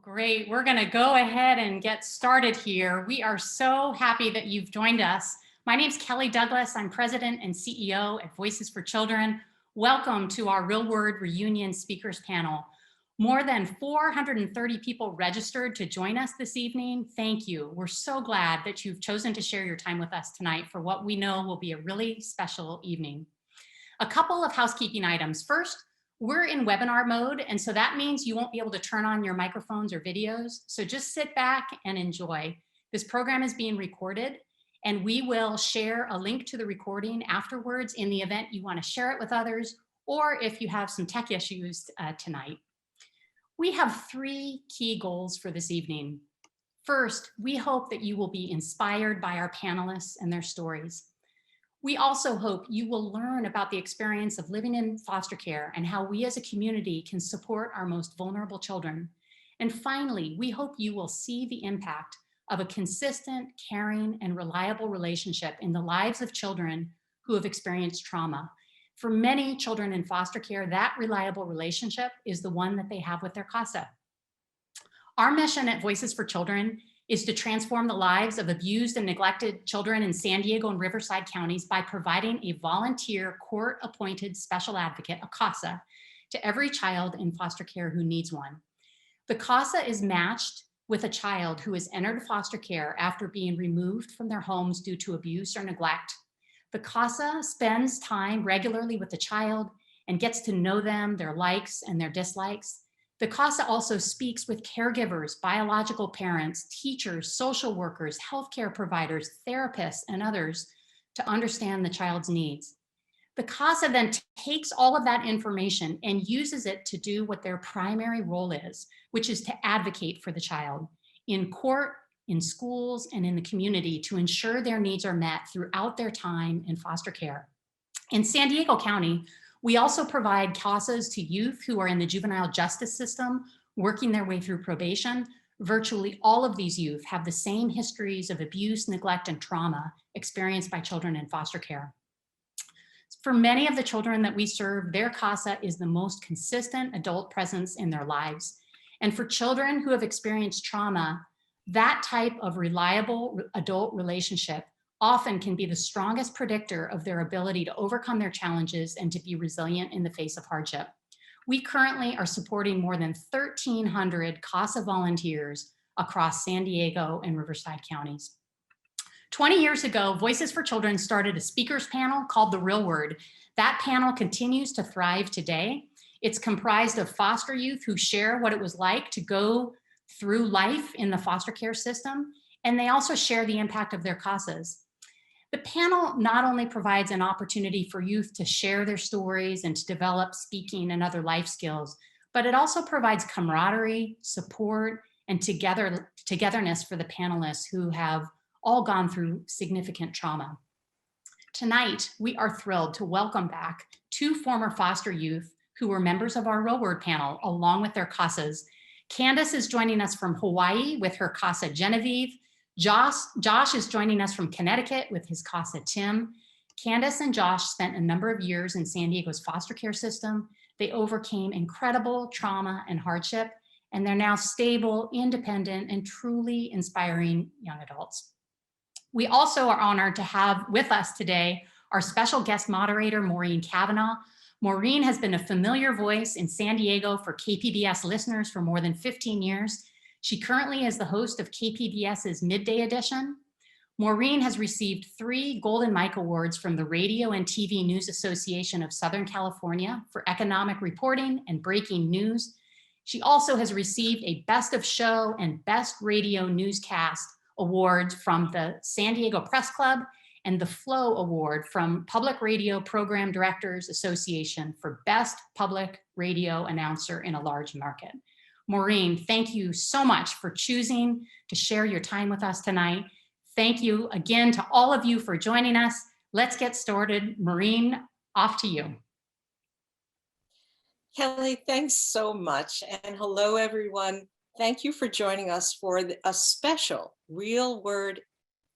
Great. We're going to go ahead and get started here. We are so happy that you've joined us. My name is Kelly Douglas. I'm President and CEO at Voices for Children. Welcome to our Real Word Reunion Speakers Panel. More than 430 people registered to join us this evening. Thank you. We're so glad that you've chosen to share your time with us tonight for what we know will be a really special evening. A couple of housekeeping items. First, we're in webinar mode, and so that means you won't be able to turn on your microphones or videos. So just sit back and enjoy. This program is being recorded, and we will share a link to the recording afterwards in the event you want to share it with others, or if you have some tech issues tonight. We have three key goals for this evening. First, we hope that you will be inspired by our panelists and their stories. We also hope you will learn about the experience of living in foster care and how we as a community can support our most vulnerable children. And finally, we hope you will see the impact of a consistent, caring, and reliable relationship in the lives of children who have experienced trauma. For many children in foster care, that reliable relationship is the one that they have with their CASA. Our mission at Voices for Children is to transform the lives of abused and neglected children in San Diego and Riverside counties by providing a volunteer court-appointed special advocate, a CASA, to every child in foster care who needs one. The CASA is matched with a child who has entered foster care after being removed from their homes due to abuse or neglect. The CASA spends time regularly with the child and gets to know them, their likes and their dislikes. The CASA also speaks with caregivers, biological parents, teachers, social workers, healthcare providers, therapists, and others to understand the child's needs. The CASA then takes all of that information and uses it to do what their primary role is, which is to advocate for the child in court, in schools, and in the community to ensure their needs are met throughout their time in foster care. In San Diego County, we also provide CASAs to youth who are in the juvenile justice system, working their way through probation. Virtually all of these youth have the same histories of abuse, neglect, and trauma experienced by children in foster care. For many of the children that we serve, their CASA is the most consistent adult presence in their lives. And for children who have experienced trauma, that type of reliable adult relationship often can be the strongest predictor of their ability to overcome their challenges and to be resilient in the face of hardship. We currently are supporting more than 1,300 CASA volunteers across San Diego and Riverside counties. 20 years ago, Voices for Children started a speakers panel called The Real Word. That panel continues to thrive today. It's comprised of foster youth who share what it was like to go through life in the foster care system, and they also share the impact of their CASAs. The panel not only provides an opportunity for youth to share their stories and to develop speaking and other life skills, but it also provides camaraderie, support, and togetherness for the panelists who have all gone through significant trauma. Tonight, we are thrilled to welcome back two former foster youth who were members of our Real Word panel, along with their CASAs. Candace is joining us from Hawaii with her CASA Genevieve. Josh is joining us from Connecticut with his CASA Tim. Candace and Josh spent a number of years in San Diego's foster care system. They overcame incredible trauma and hardship, and they're now stable, independent, and truly inspiring young adults. We also are honored to have with us today our special guest moderator, Maureen Cavanaugh. Maureen has been a familiar voice in San Diego for KPBS listeners for more than 15 years. She currently is the host of KPBS's Midday Edition. Maureen has received 3 Golden Mike Awards from the Radio and TV News Association of Southern California for economic reporting and breaking news. She also has received a Best of Show and Best Radio Newscast awards from the San Diego Press Club and the Flow Award from Public Radio Program Directors Association for Best Public Radio Announcer in a Large Market. Maureen, thank you so much for choosing to share your time with us tonight. Thank you again to all of you for joining us. Let's get started. Maureen, off to you. Kelly, thanks so much. And hello, everyone. Thank you for joining us for a special Real Word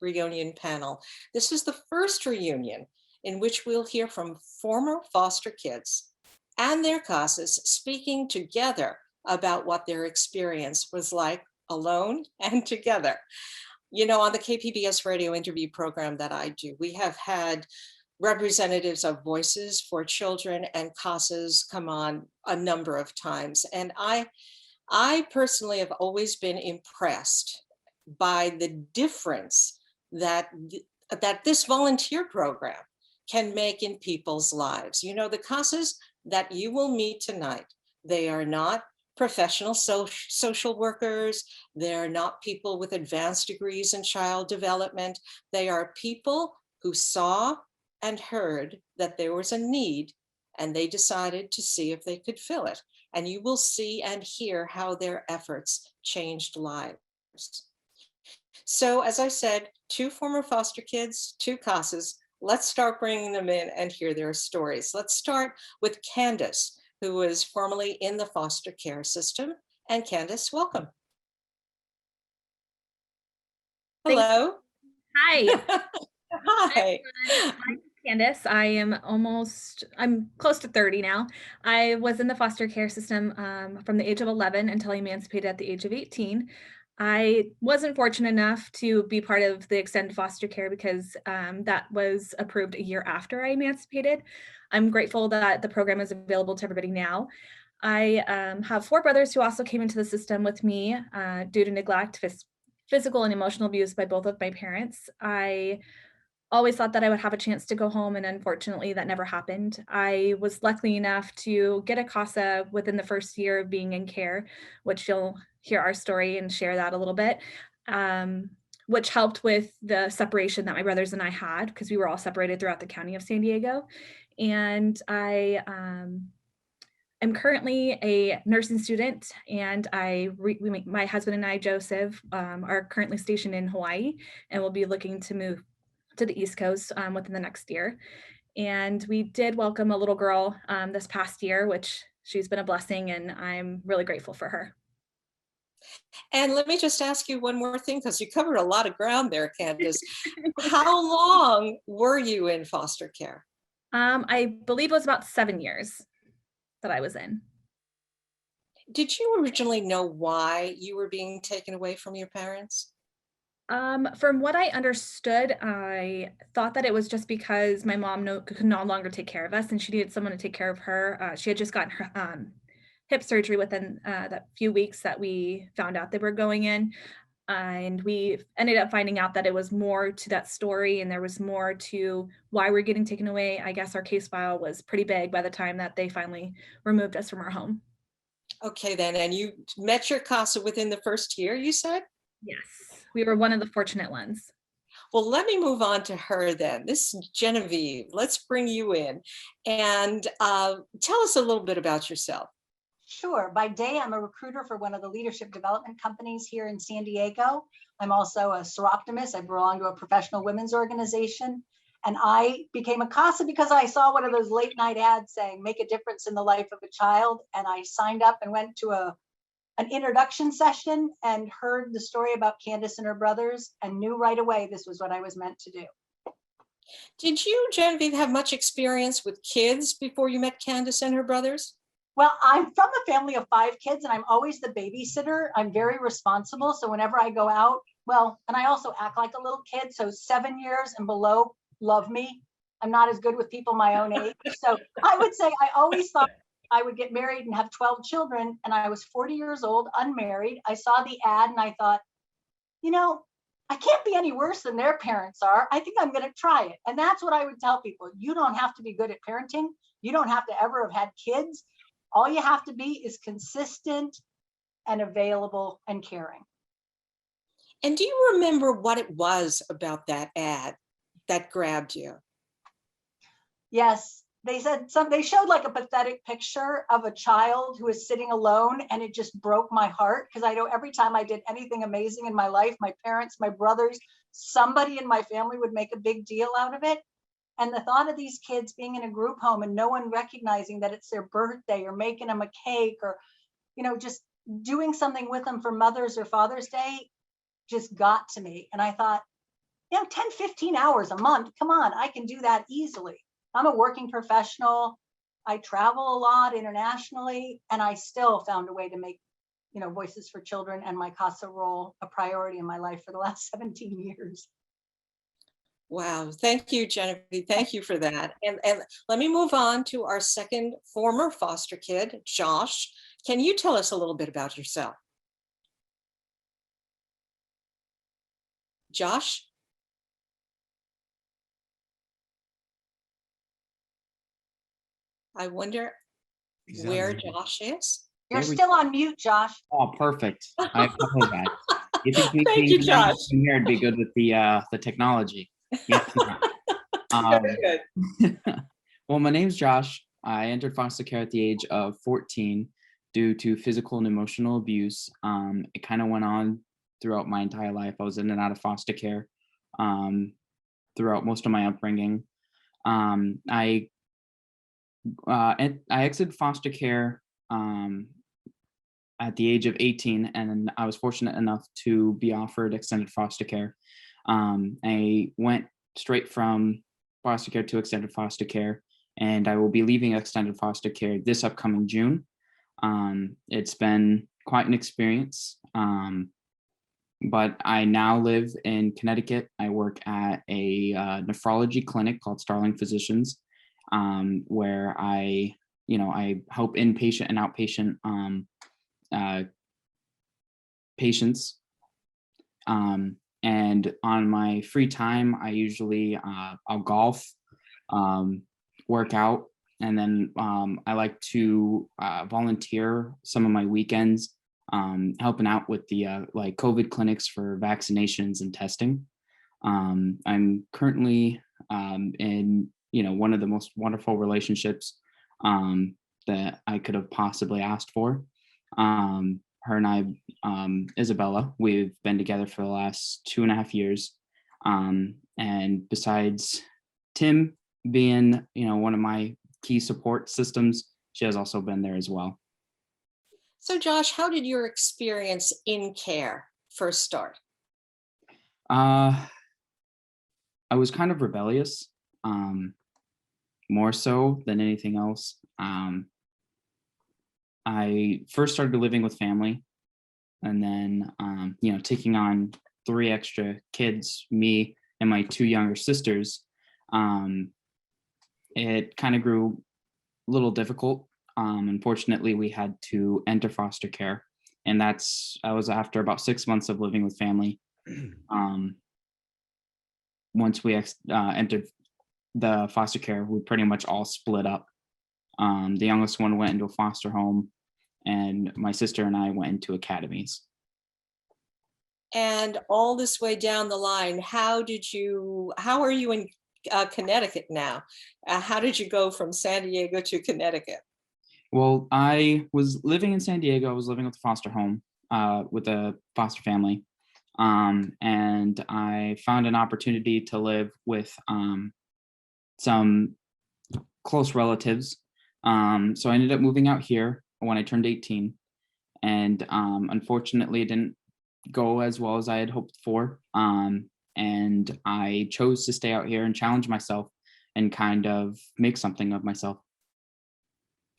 Reunion panel. This is the first reunion in which we'll hear from former foster kids and their CASAs speaking together about what their experience was like alone and together. You know, on the KPBS radio interview program that I do, we have had representatives of Voices for Children and CASAs come on a number of times. And I personally have always been impressed by the difference that that this volunteer program can make in people's lives. You know, the CASAs that you will meet tonight, they are not professional social workers. They're not people with advanced degrees in child development. They are people who saw and heard that there was a need, and they decided to see if they could fill it. And you will see and hear how their efforts changed lives. So as I said, 2 former foster kids, 2 CASAs. Let's start bringing them in and hear their stories. Let's start with Candace, who was formerly in the foster care system. And Candace, welcome. Thanks. Hello. Hi. Hi. I'm Candace. I'm close to 30 now. I was in the foster care system from the age of 11 until I emancipated at the age of 18. I wasn't fortunate enough to be part of the extended foster care because that was approved a year after I emancipated. I'm grateful that the program is available to everybody now. I have 4 brothers who also came into the system with me due to neglect, physical and emotional abuse by both of my parents. I always thought that I would have a chance to go home, and unfortunately that never happened. I was lucky enough to get a CASA within the first year of being in care, which you'll hear our story and share that a little bit, which helped with the separation that my brothers and I had because we were all separated throughout the county of San Diego. And I am currently a nursing student, and my husband and I, Joseph, are currently stationed in Hawaii, and we'll be looking to move to the East Coast within the next year. And we did welcome a little girl this past year, which she's been a blessing, and I'm really grateful for her. And let me just ask you one more thing, because you covered a lot of ground there, Candace. How long were you in foster care? I believe it was about 7 years that I was in. Did you originally know why you were being taken away from your parents? From what I understood, I thought that it was just because my mom could no longer take care of us, and she needed someone to take care of her. She had just gotten her hip surgery within that few weeks that we found out they were going in. And we ended up finding out that it was more to that story, and there was more to why we're getting taken away. I guess our case file was pretty big by the time that they finally removed us from our home. Okay, then, and you met your CASA within the first year, you said? Yes, we were one of the fortunate ones. Well, let me move on to her then. This is Genevieve. Let's bring you in and tell us a little bit about yourself. Sure. By day, I'm a recruiter for one of the leadership development companies here in San Diego. I'm also a seroptimist. I belong to a professional women's organization. And I became a CASA because I saw one of those late night ads saying, make a difference in the life of a child. And I signed up and went to an introduction session and heard the story about Candace and her brothers and knew right away this was what I was meant to do. Did you, Genevieve, have much experience with kids before you met Candace and her brothers? Well, I'm from a family of 5 kids and I'm always the babysitter. I'm very responsible. So whenever I go out, well, and I also act like a little kid. So 7 years and below love me. I'm not as good with people my own age. So I would say I always thought I would get married and have 12 children. And I was 40 years old, unmarried. I saw the ad and I thought, you know, I can't be any worse than their parents are. I think I'm going to try it. And that's what I would tell people. You don't have to be good at parenting. You don't have to ever have had kids. All you have to be is consistent and available and caring. And do you remember what it was about that ad that grabbed you? Yes, they showed like a pathetic picture of a child who is sitting alone, and it just broke my heart because I know every time I did anything amazing in my life, my parents, my brothers, somebody in my family would make a big deal out of it. And the thought of these kids being in a group home and no one recognizing that it's their birthday or making them a cake or, you know, just doing something with them for Mother's or Father's Day just got to me. And I thought, you know, 10, 15 hours a month, come on, I can do that easily. I'm a working professional. I travel a lot internationally, and I still found a way to make, Voices for Children and my CASA role a priority in my life for the last 17 years. Wow, thank you, Genevieve. Thank you for that. And let me move on to our second former foster kid, Josh. Can you tell us a little bit about yourself? Josh? I wonder He's on where mute. Josh is. You're There we still on mute, Josh. Oh, perfect. I apologize. You think me Thank being you, the youngest Josh. one here would be good with the technology? Yes. Very good. Well, my name's Josh. I entered foster care at the age of 14 due to physical and emotional abuse. It kind of went on throughout my entire life. I was in and out of foster care throughout most of my upbringing. I exited foster care at the age of 18, and I was fortunate enough to be offered extended foster care. I went straight from foster care to extended foster care, and I will be leaving extended foster care this upcoming June. It's been quite an experience, but I now live in Connecticut. I work at a nephrology clinic called Starling Physicians, where I help inpatient and outpatient patients. And on my free time, I usually I'll golf, work out, and then I like to volunteer some of my weekends, helping out with the like COVID clinics for vaccinations and testing. I'm currently in one of the most wonderful relationships that I could have possibly asked for. Her and I, Isabella, we've been together for the last 2.5 years. And besides Tim being, one of my key support systems, she has also been there as well. So Josh, how did your experience in care first start? I was kind of rebellious, more so than anything else. I first started living with family, and then, taking on 3 extra kids, me and my 2 younger sisters. It kind of grew a little difficult. Unfortunately, we had to enter foster care, and I was after about 6 months of living with family. Once we entered the foster care, we pretty much all split up. The youngest one went into a foster home, and my sister and I went into academies. And all this way down the line, how are you in Connecticut now? How did you go from San Diego to Connecticut? Well, I was living in San Diego. I was living with a foster home, with a foster family. And I found an opportunity to live with some close relatives. So I ended up moving out here when I turned 18. And unfortunately, it didn't go as well as I had hoped for. And I chose to stay out here and challenge myself and kind of make something of myself.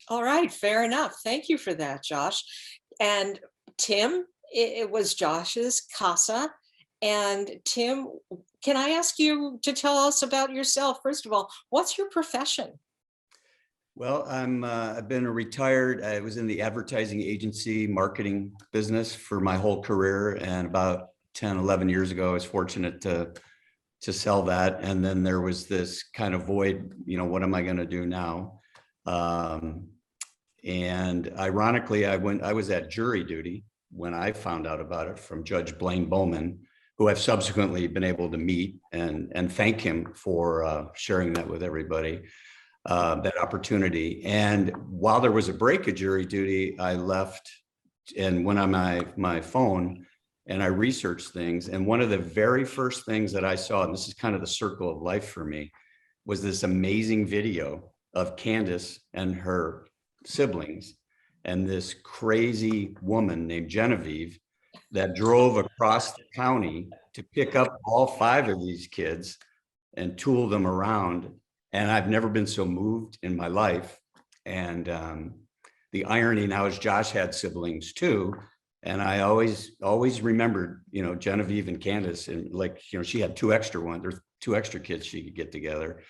All right, fair enough. Thank you for that, Josh. And Tim, it was Josh's CASA. And Tim, can I ask you to tell us about yourself? First of all, what's your profession? Well, I've been retired. I was in the advertising agency marketing business for my whole career. And about 10, 11 years ago, I was fortunate to sell that. And then there was this kind of void, what am I going to do now? And ironically, I was at jury duty when I found out about it from Judge Blaine Bowman, who I've subsequently been able to meet and thank him for sharing that with everybody. That opportunity. And while there was a break at jury duty, I left and went on my phone and I researched things. And one of the very first things that I saw, and this is kind of the circle of life for me, was this amazing video of Candace and her siblings and this crazy woman named Genevieve that drove across the county to pick up all 5 of these kids and tool them around. And I've never been so moved in my life. And the irony now is Josh had siblings too. And I always remembered, Genevieve and Candace, and like, she had two extra ones, there's two extra kids she could get together.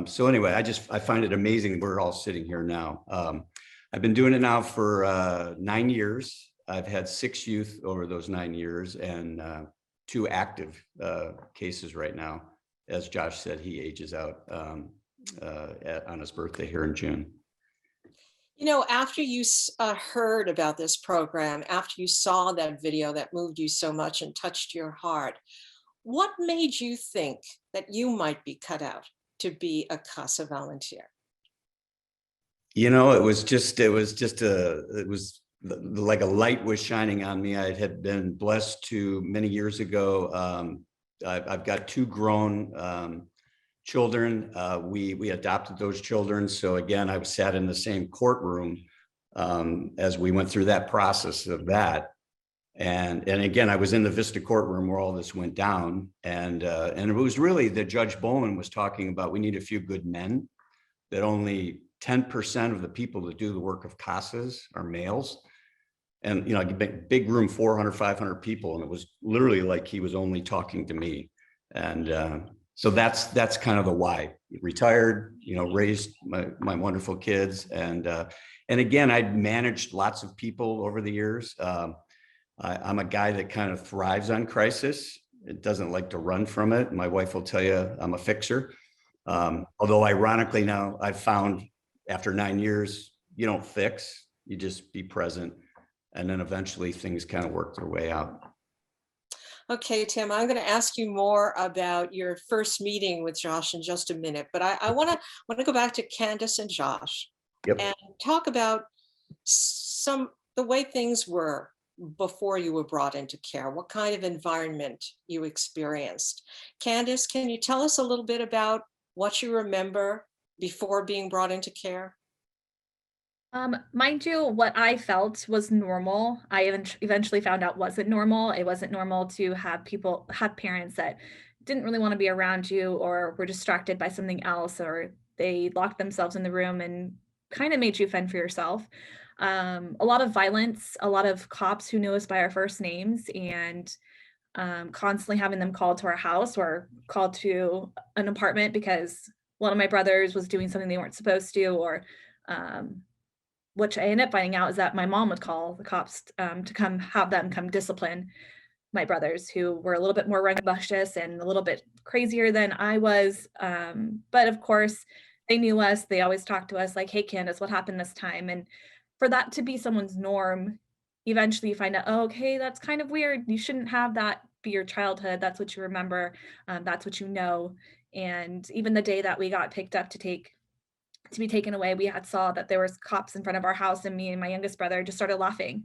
So anyway, I find it amazing we're all sitting here now. I've been doing it now for 9 years. I've had 6 youth over those 9 years and 2 active cases right now. As Josh said, he ages out on his birthday here in June. After you heard about this program, after you saw that video that moved you so much and touched your heart, what made you think that you might be cut out to be a CASA volunteer? It was like a light was shining on me. I had been blessed to many years ago. I've got 2 grown children. We adopted those children. So again, I sat in the same courtroom as we went through that process of that. And again, I was in the Vista courtroom where all this went down. And it was really that Judge Bowman was talking about, we need a few good men, that only 10% of the people that do the work of CASAs are males. And, big room, 400, 500 people. And it was literally like he was only talking to me. And so that's kind of the why. Retired, raised my wonderful kids. And again, I'd managed lots of people over the years. I'm a guy that kind of thrives on crisis. It doesn't like to run from it. My wife will tell you I'm a fixer. Although ironically now I've found after 9 years, you don't fix, you just be present. And then eventually things kind of work their way out. Okay, Tim, I'm going to ask you more about your first meeting with Josh in just a minute, but I want to go back to Candace and Josh. Yep. And talk about the way things were before you were brought into care, what kind of environment you experienced. Candace, can you tell us a little bit about what you remember before being brought into care? Mind you, what I felt was normal. I eventually found out wasn't normal. It wasn't normal to have parents that didn't really want to be around you or were distracted by something else, or they locked themselves in the room and kind of made you fend for yourself. A lot of violence, a lot of cops who knew us by our first names, and constantly having them called to our house or called to an apartment because one of my brothers was doing something they weren't supposed to, or which I ended up finding out is that my mom would call the cops to have them come discipline my brothers, who were a little bit more rambunctious and a little bit crazier than I was. But of course, they knew us. They always talked to us like, hey, Candace, what happened this time? And for that to be someone's norm, eventually you find out, oh, okay, that's kind of weird. You shouldn't have that be your childhood. That's what you remember. That's what you know. And even the day that we got picked up to be taken away, we had saw that there was cops in front of our house, and me and my youngest brother just started laughing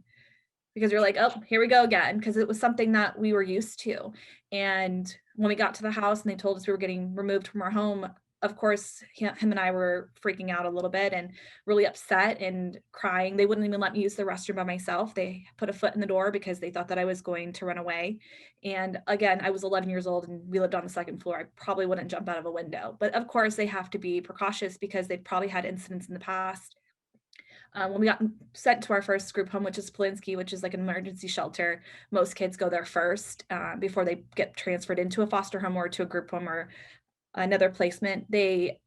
because we were like, oh, here we go again, because it was something that we were used to. And when we got to the house and they told us we were getting removed from our home, of course, him and I were freaking out a little bit and really upset and crying. They wouldn't even let me use the restroom by myself. They put a foot in the door because they thought that I was going to run away. And again, I was 11 years old and we lived on the 2nd floor. I probably wouldn't jump out of a window. But of course, they have to be precautious because they've probably had incidents in the past. When we got sent to our first group home, which is Polinsky, which is like an emergency shelter, most kids go there first before they get transferred into a foster home or to a group home or another placement. We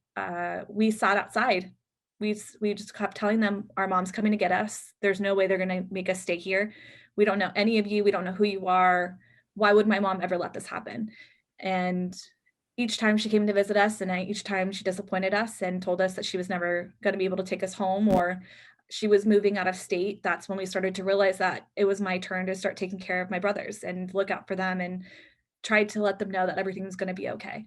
sat outside. We just kept telling them our mom's coming to get us. There's no way they're going to make us stay here. We don't know any of you. We don't know who you are. Why would my mom ever let this happen? And each time she came to visit us, and each time she disappointed us and told us that she was never going to be able to take us home, or she was moving out of state, that's when we started to realize that it was my turn to start taking care of my brothers and look out for them and tried to let them know that everything was going to be okay.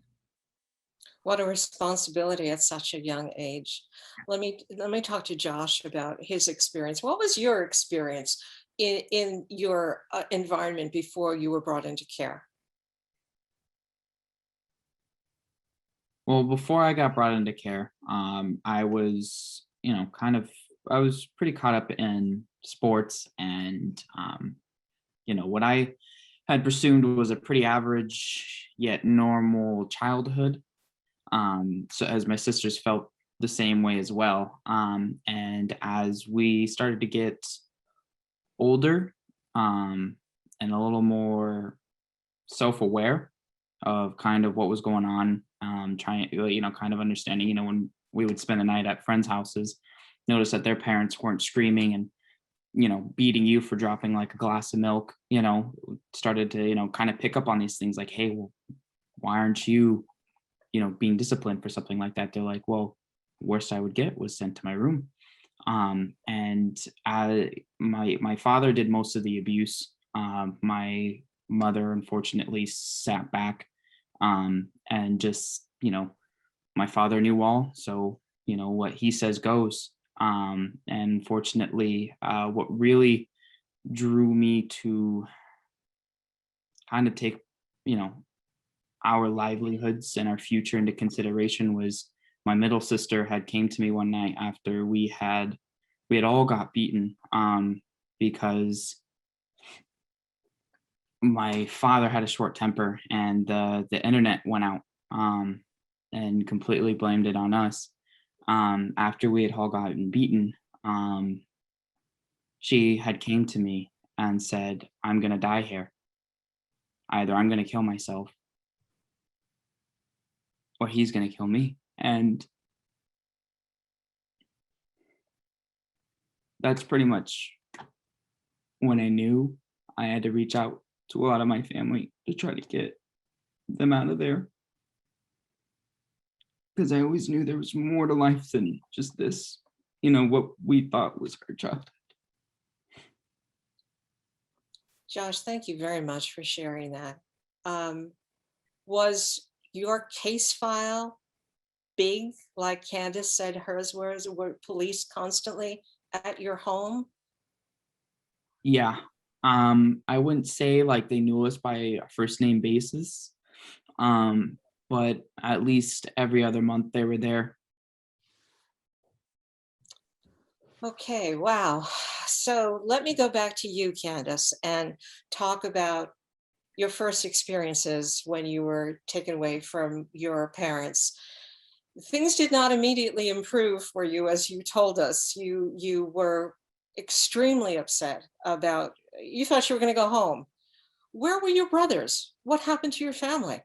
What a responsibility at such a young age. Let me talk to Josh about his experience. What was your experience in your environment before you were brought into care? Well, before I got brought into care, I was, I was pretty caught up in sports, and, what I had pursued was a pretty average yet normal childhood. So as my sisters felt the same way as well. And as we started to get older, and a little more self-aware of kind of what was going on, trying, kind of understanding, when we would spend the night at friends' houses, notice that their parents weren't screaming and, beating you for dropping like a glass of milk, started to, kind of pick up on these things like, hey, well, why aren't you, being disciplined for something like that? They're like, well, worst I would get was sent to my room. And my father did most of the abuse. My mother unfortunately sat back, and just, my father knew all, so what he says goes. And fortunately, what really drew me to kind of take, our livelihoods and our future into consideration was my middle sister had came to me one night after we had all got beaten, because my father had a short temper and the internet went out, and completely blamed it on us. After we had all gotten beaten, she had came to me and said, I'm going to die here. Either I'm going to kill myself or he's going to kill me. And that's pretty much when I knew I had to reach out to a lot of my family to try to get them out of there. Because I always knew there was more to life than just this, what we thought was our childhood. Josh, thank you very much for sharing that. Was your case file big, like Candace said hers was? Were police constantly at your home? Yeah. I wouldn't say like they knew us by a first name basis. But at least every other month they were there. Okay, wow. So let me go back to you, Candace, and talk about your first experiences when you were taken away from your parents. Things did not immediately improve for you, as you told us. You were extremely upset about, you thought you were going to go home. Where were your brothers? What happened to your family?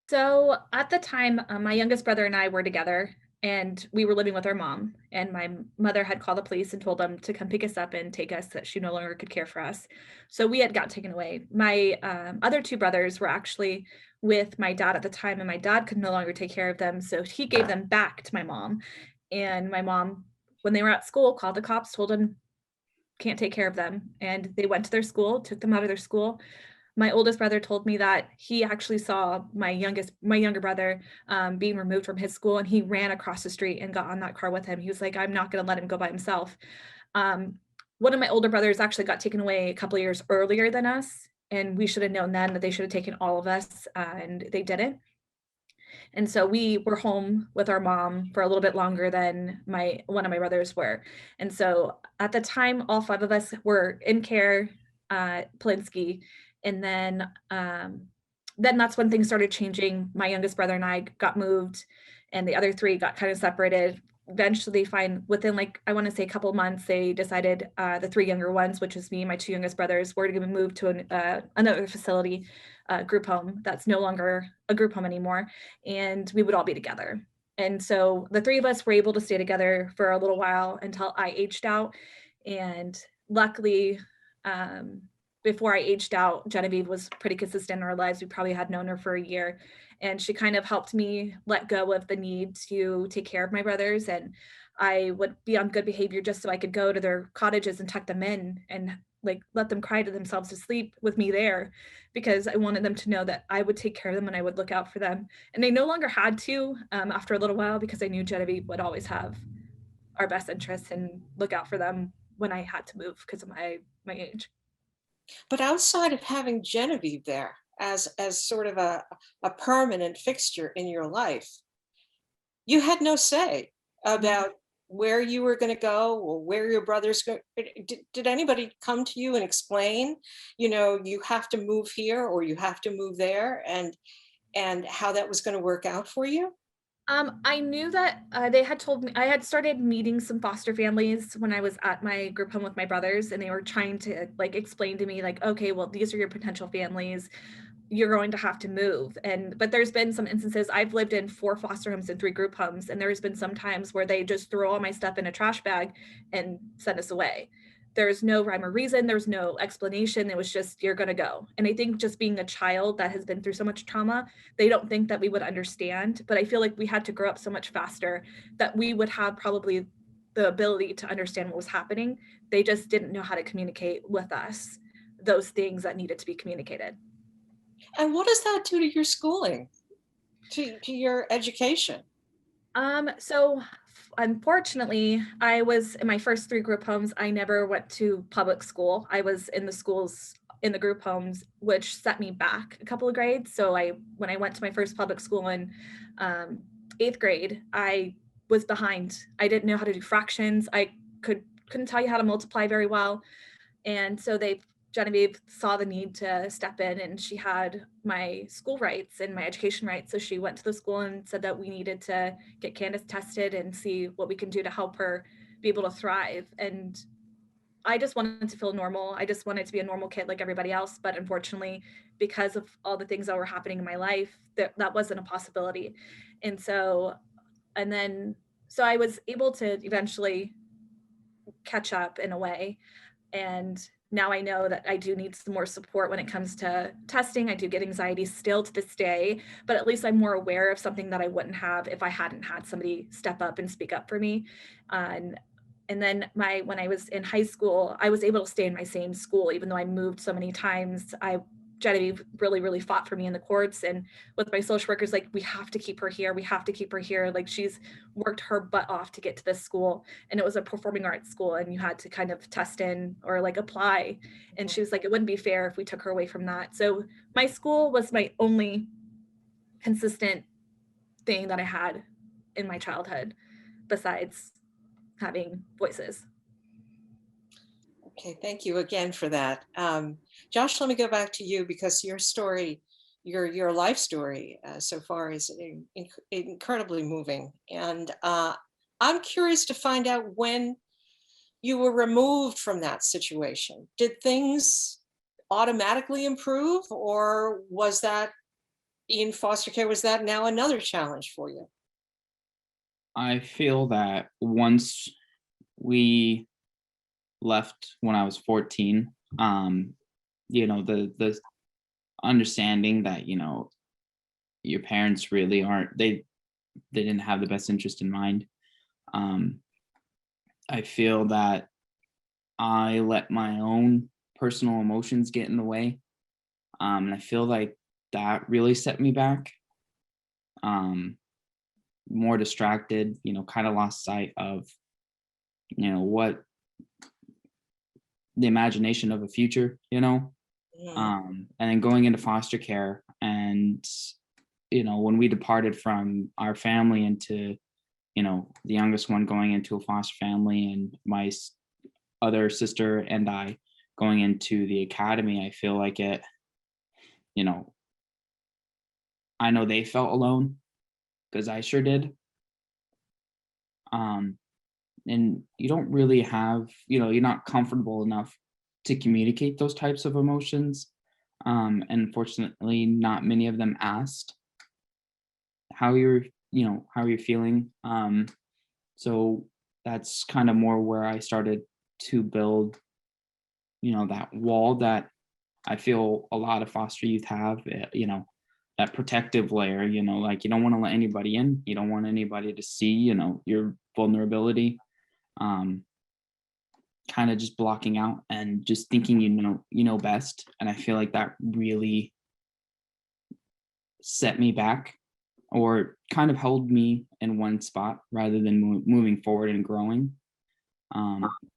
So at the time, my youngest brother and I were together, and we were living with our mom. And my mother had called the police and told them to come pick us up and take us, that she no longer could care for us. So we had got taken away. My other two brothers were actually with my dad at the time, and my dad could no longer take care of them. So he gave them back to my mom. And my mom, when they were at school, called the cops, told them can't take care of them. And they went to their school, took them out of their school. My oldest brother told me that he actually saw my younger brother being removed from his school, and he ran across the street and got on that car with him. He was like, I'm not going to let him go by himself. One of my older brothers actually got taken away a couple of years earlier than us, and we should have known then that they should have taken all of us, and they didn't. And so we were home with our mom for a little bit longer than one of my brothers were. And so at the time, all five of us were in care at Polinsky. And then that's when things started changing. My youngest brother and I got moved, and the other three got kind of separated. Eventually, within I want to say a couple of months, they decided the three younger ones, which is me and my two youngest brothers, were going to move to another facility, group home that's no longer a group home anymore, and we would all be together. And so the three of us were able to stay together for a little while until I aged out. And luckily, before I aged out, Genevieve was pretty consistent in our lives. We probably had known her for a year, and she kind of helped me let go of the need to take care of my brothers. And I would be on good behavior just so I could go to their cottages and tuck them in and let them cry to themselves to sleep with me there, because I wanted them to know that I would take care of them and I would look out for them. And they no longer had to after a little while, because I knew Genevieve would always have our best interests and look out for them when I had to move because of my age. But outside of having Genevieve there as sort of a permanent fixture in your life, you had no say about where you were going to go or where your brothers go. Did anybody come to you and explain, you have to move here or you have to move there, and how that was going to work out for you? I knew that they had told me I had started meeting some foster families when I was at my group home with my brothers, and they were trying to like explain to me like, okay, well, these are your potential families. You're going to have to move. And but there's been some instances I've lived in 4 foster homes and 3 group homes, and there's been some times where they just throw all my stuff in a trash bag and send us away. There's no rhyme or reason, there's no explanation. It was just, you're going to go. And I think just being a child that has been through so much trauma, they don't think that we would understand. But I feel like we had to grow up so much faster that we would have probably the ability to understand what was happening. They just didn't know how to communicate with us those things that needed to be communicated. And what does that do to your schooling, to your education? So unfortunately, I was in my first 3 group homes, I never went to public school. I was in the schools in the group homes, which set me back a couple of grades. So when I went to my first public school in 8th grade, I was behind. I didn't know how to do fractions. I couldn't tell you how to multiply very well. And so Genevieve saw the need to step in, and she had my school rights and my education rights. So she went to the school and said that we needed to get Candace tested and see what we can do to help her be able to thrive. And I just wanted to feel normal. I just wanted to be a normal kid like everybody else. But unfortunately, because of all the things that were happening in my life, that wasn't a possibility. And so I was able to eventually catch up in a way. And now I know that I do need some more support when it comes to testing. I do get anxiety still to this day, but at least I'm more aware of something that I wouldn't have if I hadn't had somebody step up and speak up for me. And then when I was in high school, I was able to stay in my same school, even though I moved so many times. Genevieve really, really fought for me in the courts, and with my social workers, like, we have to keep her here. We have to keep her here. Like, she's worked her butt off to get to this school, and it was a performing arts school, and you had to kind of test in or like apply. And she was like, it wouldn't be fair if we took her away from that. So my school was my only consistent thing that I had in my childhood, besides having voices. Okay, thank you again for that. Josh, let me go back to you, because your story, your life story so far is incredibly moving. And I'm curious to find out when you were removed from that situation. Did things automatically improve, or was that in foster care, was that now another challenge for you? I feel that once we left when I was 14, the understanding that, your parents really aren't, they didn't have the best interest in mind. I feel that I let my own personal emotions get in the way. And I feel like that really set me back. More distracted, kind of lost sight of, what the imagination of a future, Mm. and then going into foster care. And, when we departed from our family into, the youngest one going into a foster family, and my other sister and I going into the academy, I feel like it, I know they felt alone, because I sure did. And you don't really have, you're not comfortable enough to communicate those types of emotions. And unfortunately, not many of them asked how you're feeling. So that's kind of more where I started to build, that wall that I feel a lot of foster youth have, that protective layer, like, you don't want to let anybody in. You don't want anybody to see, your vulnerability. Kind of just blocking out and just thinking you know best. And I feel like that really set me back, or kind of held me in one spot rather than moving forward and growing.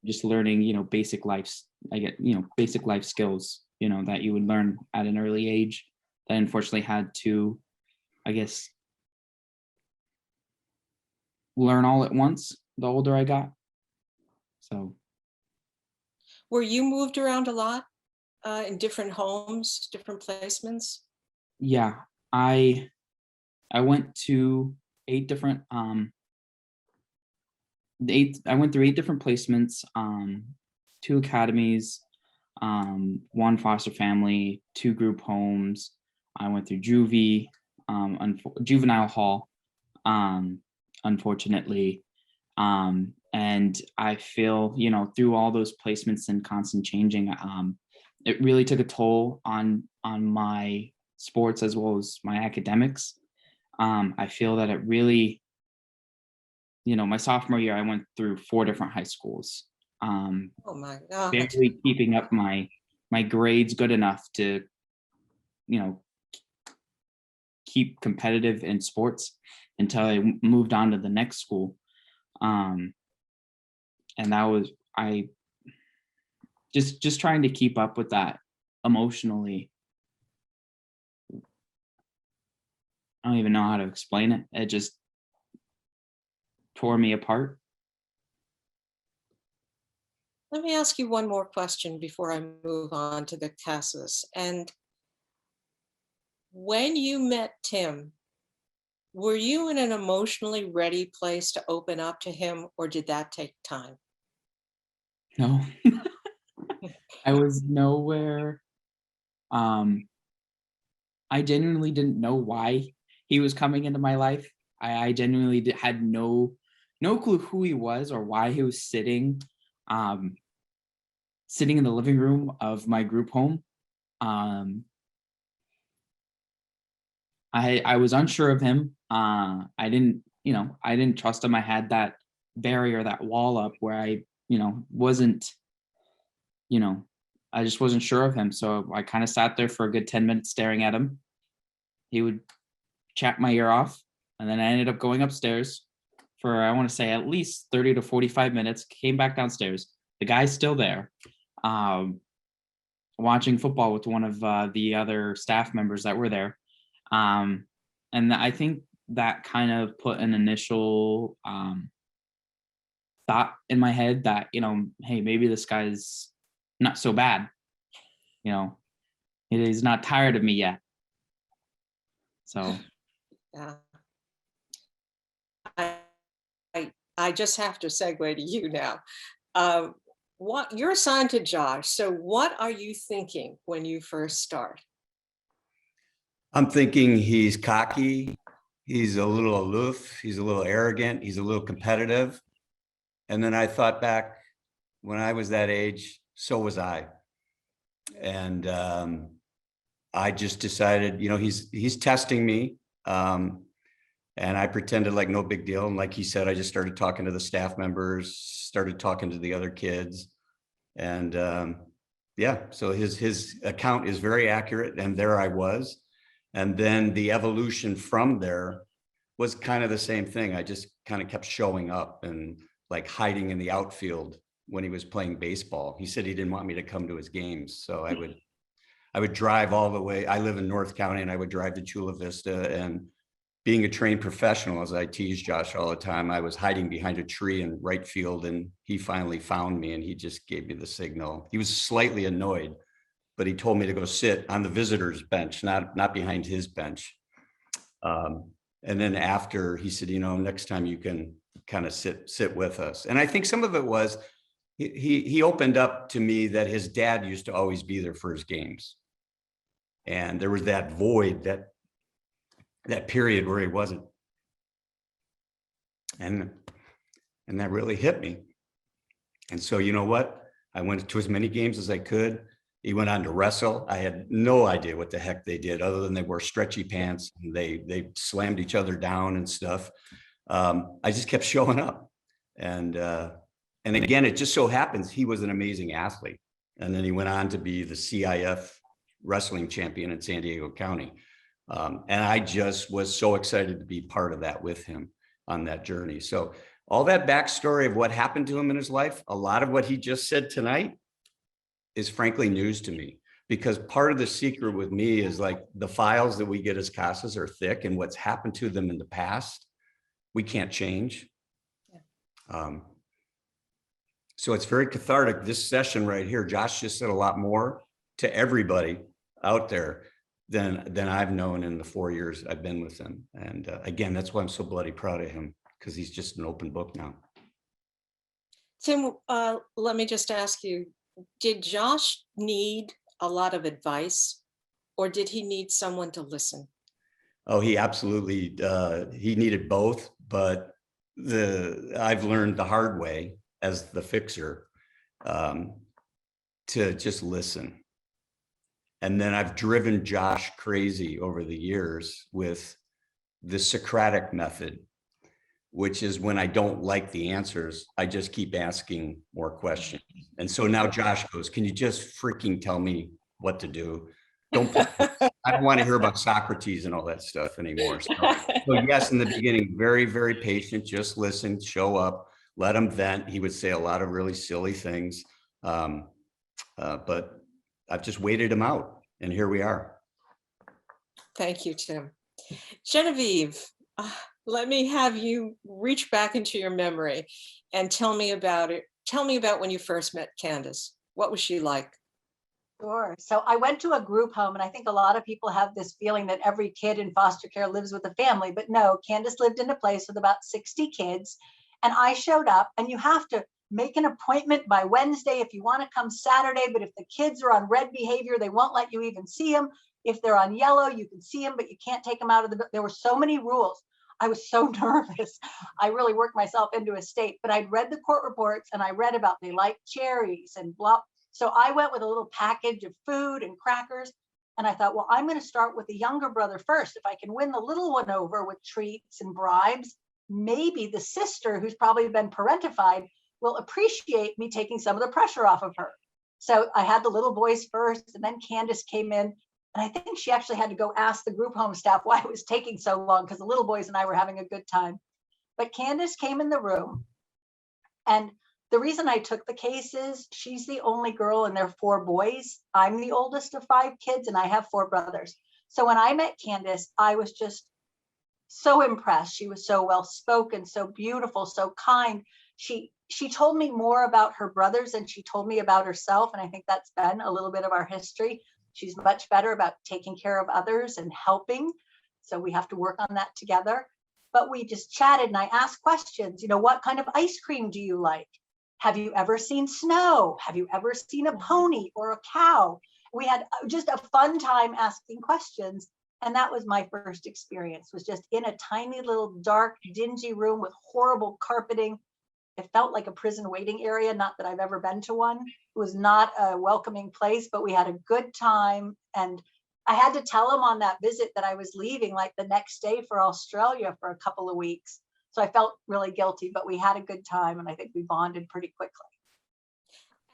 Just learning, basic basic life skills, that you would learn at an early age, that I unfortunately had to, I guess, learn all at once the older I got. So. Were you moved around a lot in different homes, different placements? Yeah, I went to 8 different I went through 8 different placements, 2 academies, 1 foster family, 2 group homes. I went through juvie, juvenile hall, unfortunately. And I feel, through all those placements and constant changing, it really took a toll on my sports as well as my academics. I feel that it really, my sophomore year, I went through 4 different high schools. Oh my God. Barely keeping up my grades good enough to, keep competitive in sports until I moved on to the next school. And that was, I just trying to keep up with that emotionally. I don't even know how to explain it. It just tore me apart. Let me ask you one more question before I move on to the Casas. And when you met Tim, were you in an emotionally ready place to open up to him, or did that take time? No, I was nowhere. I genuinely didn't know why he was coming into my life. I genuinely had no clue who he was or why he was sitting in the living room of my group home. I was unsure of him. I didn't trust him. I had that barrier, that wall up where I, wasn't, I just wasn't sure of him. So I kind of sat there for a good 10 minutes staring at him. He would chat my ear off. And then I ended up going upstairs for, I want to say, at least 30 to 45 minutes, came back downstairs. The guy's still there, watching football with one of the other staff members that were there. And I think that kind of put an initial thought in my head that, hey, maybe this guy's not so bad. He's not tired of me yet. So Yeah. I just have to segue to you now. What you're assigned to Josh. So what are you thinking when you first start? I'm thinking he's cocky. He's a little aloof. He's a little arrogant. He's a little competitive. And then I thought back when I was that age, so was I. And I just decided, he's testing me. And I pretended like no big deal. And like he said, I just started talking to the staff members, started talking to the other kids. And so his account is very accurate. And there I was. And then the evolution from there was kind of the same thing. I just kind of kept showing up and like hiding in the outfield when he was playing baseball. He said he didn't want me to come to his games. So I would drive all the way. I live in North County and I would drive to Chula Vista, and being a trained professional, as I tease Josh all the time, I was hiding behind a tree in right field, and he finally found me and he just gave me the signal. He was slightly annoyed, but he told me to go sit on the visitor's bench, not behind his bench. And then after, he said, next time you can kind of sit with us. And I think some of it was he opened up to me that his dad used to always be there for his games. And there was that void, that period where he wasn't. And that really hit me. And so, you know what? I went to as many games as I could. He went on to wrestle. I had no idea what the heck they did, other than they wore stretchy pants and they slammed each other down and stuff. I just kept showing up. And again, it just so happens he was an amazing athlete. And then he went on to be the CIF wrestling champion in San Diego County. And I just was so excited to be part of that with him on that journey. So all that backstory of what happened to him in his life, a lot of what he just said tonight is frankly news to me, because part of the secret with me is like the files that we get as Casas are thick, and what's happened to them in the past, we can't change. Yeah. So it's very cathartic. This session right here, Josh just said a lot more to everybody out there. than I've known in the 4 years I've been with him. And again, that's why I'm so bloody proud of him, because he's just an open book now. Tim, let me just ask you, did Josh need a lot of advice, or did he need someone to listen? Oh, he absolutely, he needed both, but I've learned the hard way as the fixer, to just listen. And then I've driven Josh crazy over the years with the Socratic method, which is when I don't like the answers, I just keep asking more questions. And so now Josh goes, can you just freaking tell me what to do? I don't want to hear about Socrates and all that stuff anymore. So yes, in the beginning, very, very patient, just listen, show up, let him vent. He would say a lot of really silly things. But I've just waited him out, and here we are. Thank you, Tim. Genevieve, let me have you reach back into your memory and tell me about it. Tell me about when you first met Candace. What was she like? Sure. So I went to a group home, and I think a lot of people have this feeling that every kid in foster care lives with a family, but no, Candace lived in a place with about 60 kids. And I showed up, and you have to make an appointment by Wednesday if you want to come Saturday, but if the kids are on red behavior, they won't let you even see them. If they're on yellow, you can see them, but you can't take them out of there were so many rules. I was so nervous. I really worked myself into a state, but I'd read the court reports, and I read about they like cherries and blah. So I went with a little package of food and crackers. And I thought, well, I'm going to start with the younger brother first. If I can win the little one over with treats and bribes, maybe the sister, who's probably been parentified, will appreciate me taking some of the pressure off of her. So I had the little boys first, and then Candace came in. And I think she actually had to go ask the group home staff why it was taking so long, because the little boys and I were having a good time. But Candace came in the room, and the reason I took the case is she's the only girl and there are 4 boys. I'm the oldest of 5 kids, and I have 4 brothers. So when I met Candace, I was just so impressed. She was so well-spoken, so beautiful, so kind. She told me more about her brothers than she told me about herself. And I think that's been a little bit of our history. She's much better about taking care of others and helping. So we have to work on that together. But we just chatted, and I asked questions. What kind of ice cream do you like? Have you ever seen snow? Have you ever seen a pony or a cow? We had just a fun time asking questions. And that was my first experience, was just in a tiny little dark, dingy room with horrible carpeting. It felt like a prison waiting area, not that I've ever been to one. It was not a welcoming place, but we had a good time. And I had to tell him on that visit that I was leaving like the next day for Australia for a couple of weeks. So I felt really guilty, but we had a good time, and I think we bonded pretty quickly.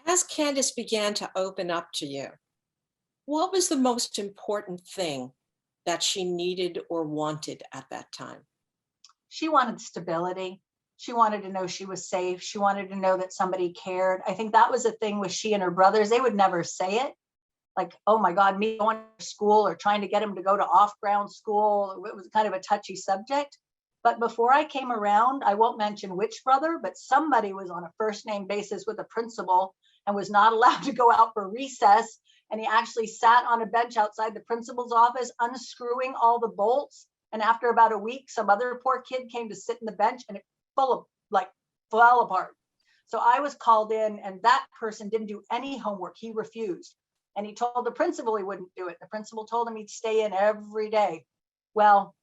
As Candace began to open up to you, what was the most important thing that she needed or wanted at that time? She wanted stability. She wanted to know she was safe. She wanted to know that somebody cared. I think that was the thing with she and her brothers. They would never say it. Like, oh my God, me going to school or trying to get him to go to off-ground school. It was kind of a touchy subject. But before I came around, I won't mention which brother, but somebody was on a first name basis with a principal and was not allowed to go out for recess. And he actually sat on a bench outside the principal's office, unscrewing all the bolts. And after about a week, some other poor kid came to sit in the bench, and it fell apart. So I was called in, and that person didn't do any homework. He refused. And he told the principal he wouldn't do it. The principal told him he'd stay in every day. Well,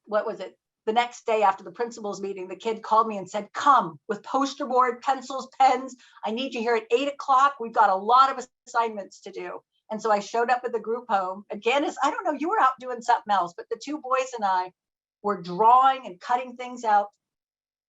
what was it? The next day after the principal's meeting, the kid called me and said, come with poster board, pencils, pens. I need you here at 8 o'clock. We've got a lot of assignments to do. And so I showed up at the group home. And Candace, I don't know, you were out doing something else, but the 2 boys and I were drawing and cutting things out.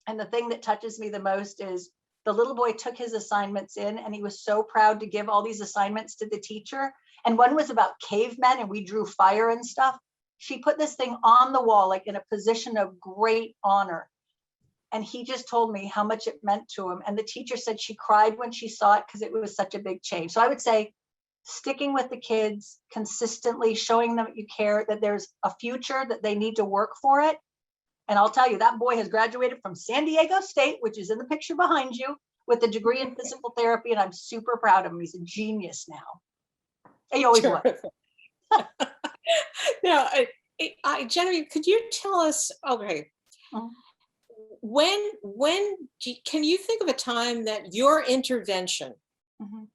And the thing that touches me the most is the little boy took his assignments in, and he was so proud to give all these assignments to the teacher. And one was about cavemen, and we drew fire and stuff. She put this thing on the wall, like in a position of great honor. And he just told me how much it meant to him. And the teacher said she cried when she saw it because it was such a big change. So I would say sticking with the kids consistently, showing them that you care, that there's a future, that they need to work for it. And I'll tell you, that boy has graduated from San Diego State, which is in the picture behind you, with a degree in physical therapy. And I'm super proud of him. He's a genius now. He always was. Now, Genevieve, could you tell us, okay, Mhm. can you think of a time that your intervention Mhm.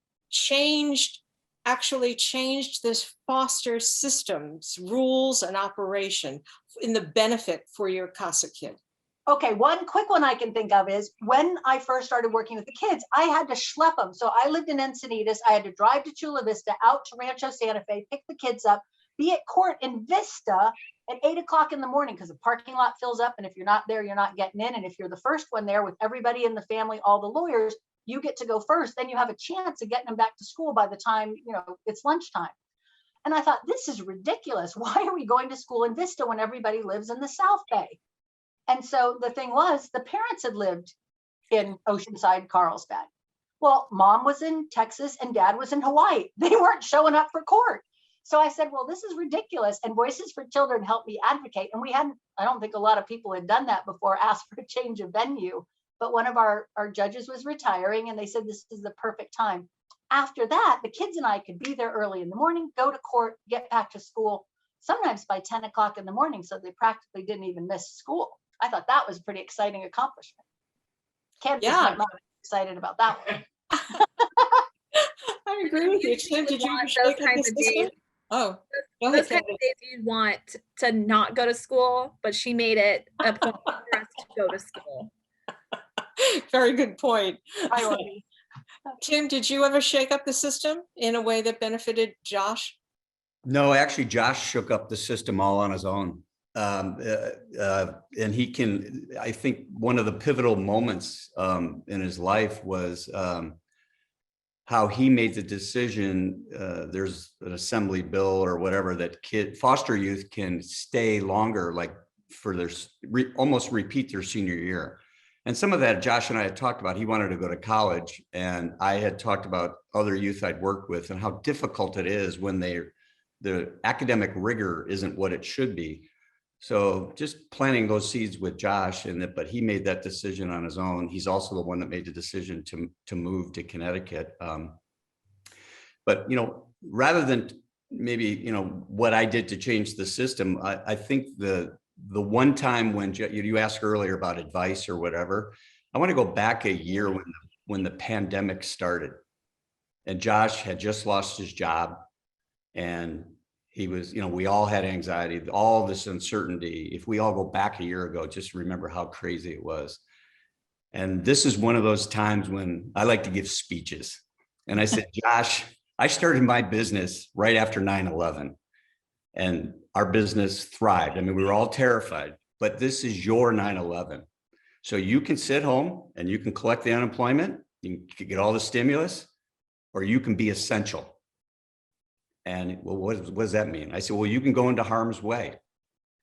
actually changed this foster system's rules and operation in the benefit for your CASA kid? Okay, one quick one I can think of is when I first started working with the kids, I had to schlep them. So I lived in Encinitas. I had to drive to Chula Vista, out to Rancho Santa Fe, pick the kids up, be at court in Vista at 8 o'clock in the morning because the parking lot fills up. And if you're not there, you're not getting in. And if you're the first one there with everybody in the family, all the lawyers, you get to go first. Then you have a chance of getting them back to school by the time, it's lunchtime. And I thought, this is ridiculous. Why are we going to school in Vista when everybody lives in the South Bay? And so the thing was, the parents had lived in Oceanside, Carlsbad. Well, mom was in Texas and dad was in Hawaii. They weren't showing up for court. So I said, well, this is ridiculous. And Voices for Children helped me advocate. And I don't think a lot of people had done that before, asked for a change of venue. But one of our judges was retiring and they said, this is the perfect time. After that, the kids and I could be there early in the morning, go to court, get back to school, sometimes by 10 o'clock in the morning. So they practically didn't even miss school. I thought that was a pretty exciting accomplishment. Candace might not be excited about that one. I agree with you. Tim, did you want ever those shake up kinds the of days. system? Oh, go Those ahead, kinds of Candace. days you want to not go to school, but she made it a point for us to go to school. Very good point. Priority. Tim, did you ever shake up the system in a way that benefited Josh? No, actually, Josh shook up the system all on his own. And I think one of the pivotal moments in his life was how he made the decision. There's an assembly bill or whatever that foster youth can stay longer, like for their almost repeat their senior year. And some of that Josh and I had talked about. He wanted to go to college, and I had talked about other youth I'd worked with and how difficult it is when the academic rigor isn't what it should be. So just planting those seeds with Josh, but he made that decision on his own. He's also the one that made the decision to move to Connecticut. But rather than maybe what I did to change the system, I think the one time when you asked earlier about advice or whatever, I want to go back a year when the pandemic started, and Josh had just lost his job, and he was, we all had anxiety, all this uncertainty. If we all go back a year ago, just remember how crazy it was. And this is one of those times when I like to give speeches. And I said, Josh, I started my business right after 9/11, and our business thrived. I mean, we were all terrified, but this is your 9/11. So you can sit home and you can collect the unemployment, you can get all the stimulus, or you can be essential. And well, what does that mean? I said, well, you can go into harm's way.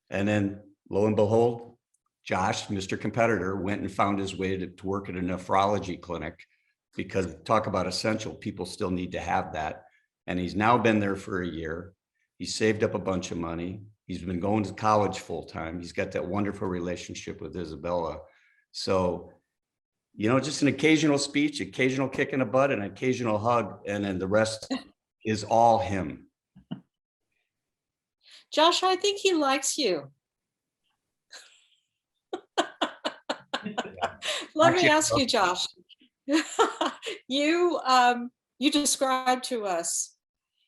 And then lo and behold, Josh, Mr. Competitor, went and found his way to work at a nephrology clinic, because talk about essential, people still need to have that. And he's now been there for a year. He's saved up a bunch of money. He's been going to college full time. He's got that wonderful relationship with Isabella. So, just an occasional speech, occasional kick in the butt, and an occasional hug. And then the rest is all him. Josh, I think he likes you. Let me ask you, Josh. You described to us,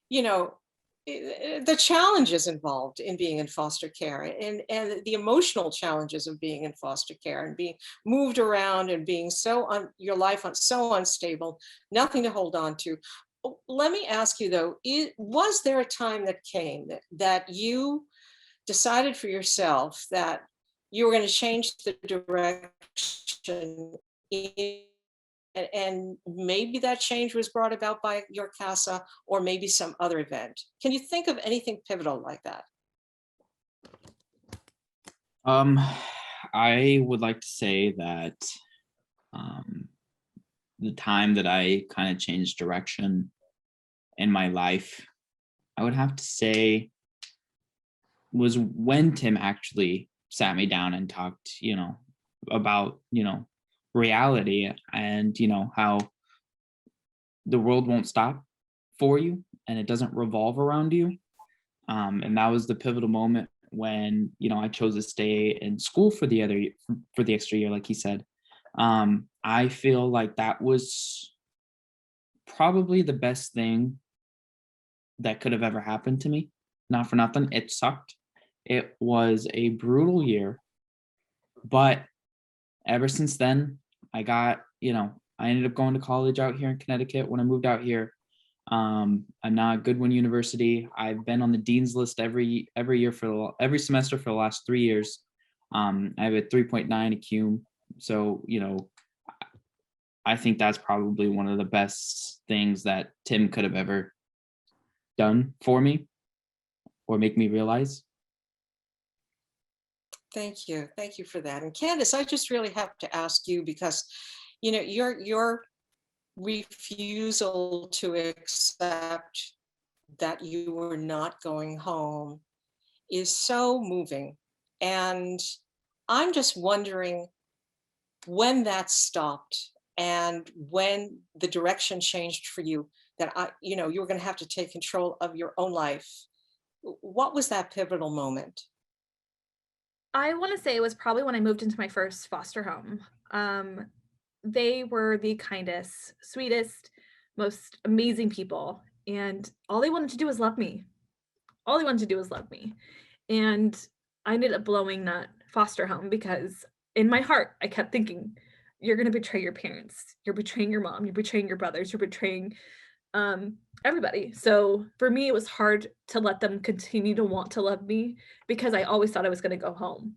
the challenges involved in being in foster care, and the emotional challenges of being in foster care and being moved around and being your life so unstable, nothing to hold on to. Let me ask you though, was there a time that came that you decided for yourself that you were going to change the direction, and maybe that change was brought about by your CASA or maybe some other event? Can you think of anything pivotal like that? I would like to say that the time that I kind of changed direction in my life, I would have to say, was when Tim actually sat me down and talked, about, reality, and, how the world won't stop for you and it doesn't revolve around you. And that was the pivotal moment when, I chose to stay in school for the for the extra year, like he said. I feel like that was probably the best thing that could have ever happened to me. Not for nothing, it sucked. It was a brutal year, but ever since then, I ended up going to college out here in Connecticut. When I moved out here, I'm now at Goodwin University. I've been on the dean's list every year every semester for the last 3 years. I have a 3.9 ACUME. So, I think that's probably one of the best things that Tim could have ever done for me or make me realize. Thank you. Thank you for that. And Candace, I just really have to ask you because, your refusal to accept that you were not going home is so moving. And I'm just wondering when that stopped and when the direction changed for you that you were going to have to take control of your own life. What was that pivotal moment? I want to say it was probably when I moved into my first foster home. They were the kindest, sweetest, most amazing people. And all they wanted to do was love me. All they wanted to do was love me. And I ended up blowing that foster home because in my heart, I kept thinking, you're going to betray your parents. You're betraying your mom. You're betraying your brothers. You're betraying everybody. So for me, it was hard to let them continue to want to love me because I always thought I was going to go home.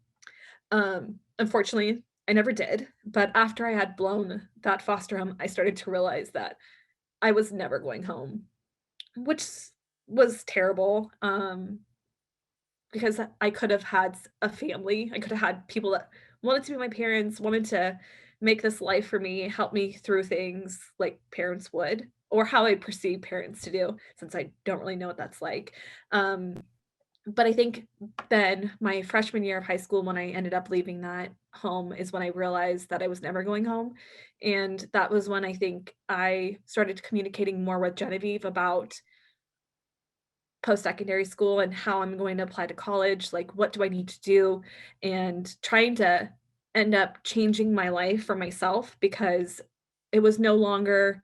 Unfortunately, I never did. But after I had blown that foster home, I started to realize that I was never going home, which was terrible. Because I could have had a family. I could have had people that wanted to be my parents, wanted to make this life for me, help me through things like parents would, or how I perceive parents to do, since I don't really know what that's like. But I think then my freshman year of high school, when I ended up leaving that home, is when I realized that I was never going home. And that was when I think I started communicating more with Genevieve about post-secondary school and how I'm going to apply to college, like what do I need to do, and trying to end up changing my life for myself because it was no longer